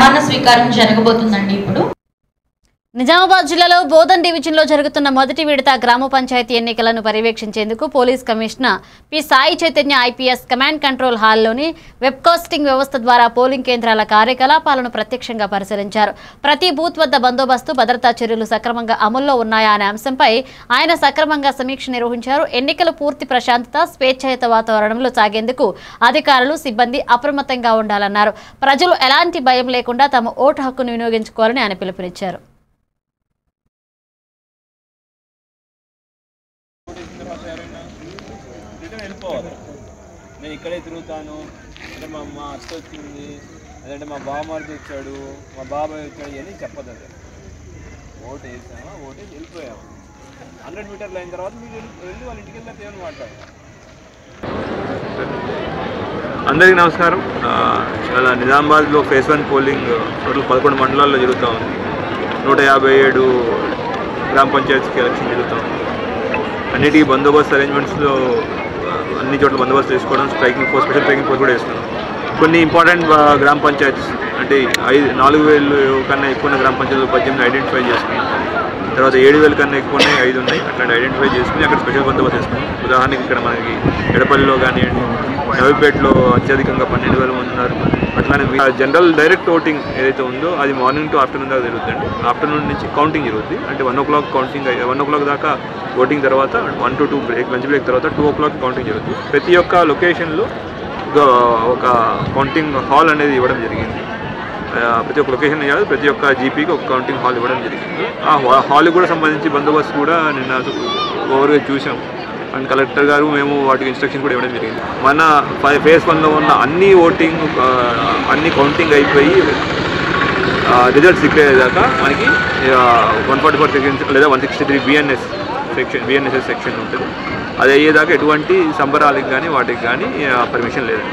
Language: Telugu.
ప్రమాణ స్వీకారం జరగబోతుందండి ఇప్పుడు. నిజామాబాద్ జిల్లాలో బోధన్ డివిజన్లో జరుగుతున్న మొదటి విడత గ్రామ పంచాయతీ ఎన్నికలను పర్యవేక్షించేందుకు police commissioner P Sai Chaitanya IPS command control హాల్లోని వెబ్కాస్టింగ్ వ్యవస్థ ద్వారా పోలింగ్ కేంద్రాల కార్యకలాపాలను ప్రత్యక్షంగా పరిశీలించారు. ప్రతి బూత్ వద్ద బందోబస్తు, భద్రతా చర్యలు సక్రమంగా అమల్లో ఉన్నాయా అనే అంశంపై ఆయన సక్రమంగా సమీక్ష నిర్వహించారు. ఎన్నికలు పూర్తి ప్రశాంతత, స్వేచ్ఛాయుత వాతావరణంలో సాగేందుకు అధికారులు, సిబ్బంది అప్రమత్తంగా ఉండాలన్నారు. ప్రజలు ఎలాంటి భయం లేకుండా తమ ఓటు హక్కును వినియోగించుకోవాలని ఆయన పిలుపునిచ్చారు. నేను ఇక్కడే తిరుగుతాను అంటే మా అత్త వచ్చింది, లేదంటే మా బావమరిది వచ్చాడు, మా బాబాయ్ వచ్చాడు అని చెప్పదండి. ఓటు వేసామా, ఓటు వేసి వెళ్ళిపోయాము. 100 మీటర్లు అయిన తర్వాత మీరు వెళ్ళి వాళ్ళ ఇంటికి వెళ్ళినా ఏమని మాట్లాడారు. అందరికీ నమస్కారం. ఇవాళ నిజామాబాద్లో ఫేజ్ 1 పోలింగ్ టోటల్ 11 మండలాల్లో జరుగుతూ ఉంది. 157 గ్రామ పంచాయతీకి ఎలక్షన్ జరుగుతూ ఉంది. అన్నిటికీ బందోబస్తు అరేంజ్మెంట్స్లో అన్ని చోట్ల బందోబస్తు చేసుకోవడం, striking force, special striking force కూడా వేస్తున్నాం. కొన్ని ఇంపార్టెంట్ గ్రామ పంచాయతీస్ అంటే 4,000 కన్నా ఎక్కువ గ్రామ పంచాయతీలు 18 ఐడెంటిఫై చేసుకున్నాం. తర్వాత 7,000 కన్నా ఎక్కువనే 5 ఉన్నాయి. అట్లాంటి ఐడెంటిఫై చేసుకుని అక్కడ స్పెషల్ బందోబస్తు చేసుకున్నాం. ఉదాహరణకి ఇక్కడ మనకి ఎడపల్లిలో కానివ్వండి, నవీపేటలో అత్యధికంగా 12,000 మంది ఉన్నారు. అట్లానే జనరల్ డైరెక్ట్ ఓటింగ్ ఏదైతే ఉందో అది మార్నింగ్ టు ఆఫ్టర్నూన్ దాకా జరుగుతుంది. ఆఫ్టర్నూన్ నుంచి కౌంటింగ్ జరుగుతుంది. అంటే 1 o'clock కౌంటింగ్, 1 o'clock దాకా ఓటింగ్ తర్వాత 1 to 2 బ్రేక్, లంచ్ బ్రేక్ తర్వాత 2 o'clock కౌంటింగ్ జరుగుతుంది. ప్రతి ఒక్క లొకేషన్లో ఒక కౌంటింగ్ హాల్ అనేది ఇవ్వడం జరిగింది. ప్రతి ఒక్క లొకేషన్ కాదు, ప్రతి ఒక్క జీపీకి ఒక కౌంటింగ్ హాల్ ఇవ్వడం జరిగింది. ఆ హాల్కి కూడా సంబంధించి బందోబస్తు కూడా నిన్న ఓవర్గా చూసాం. అండ్ కలెక్టర్ గారు మేము వాటికి ఇన్స్ట్రక్షన్ కూడా ఇవ్వడం జరిగింది. మన ఫేజ్ 1లో ఉన్న అన్ని అన్ని కౌంటింగ్ అయిపోయి రిజల్ట్స్ డిక్లేర్ అయ్యేదాకా మనకి 144 సెక్షన్స్ లేదా 163 బిఎన్ఎస్ఎస్ సెక్షన్ ఉంటుంది. అది అయ్యేదాకా ఎటువంటి సంబరాలకు కానీ వాటికి కానీ పర్మిషన్ లేదు.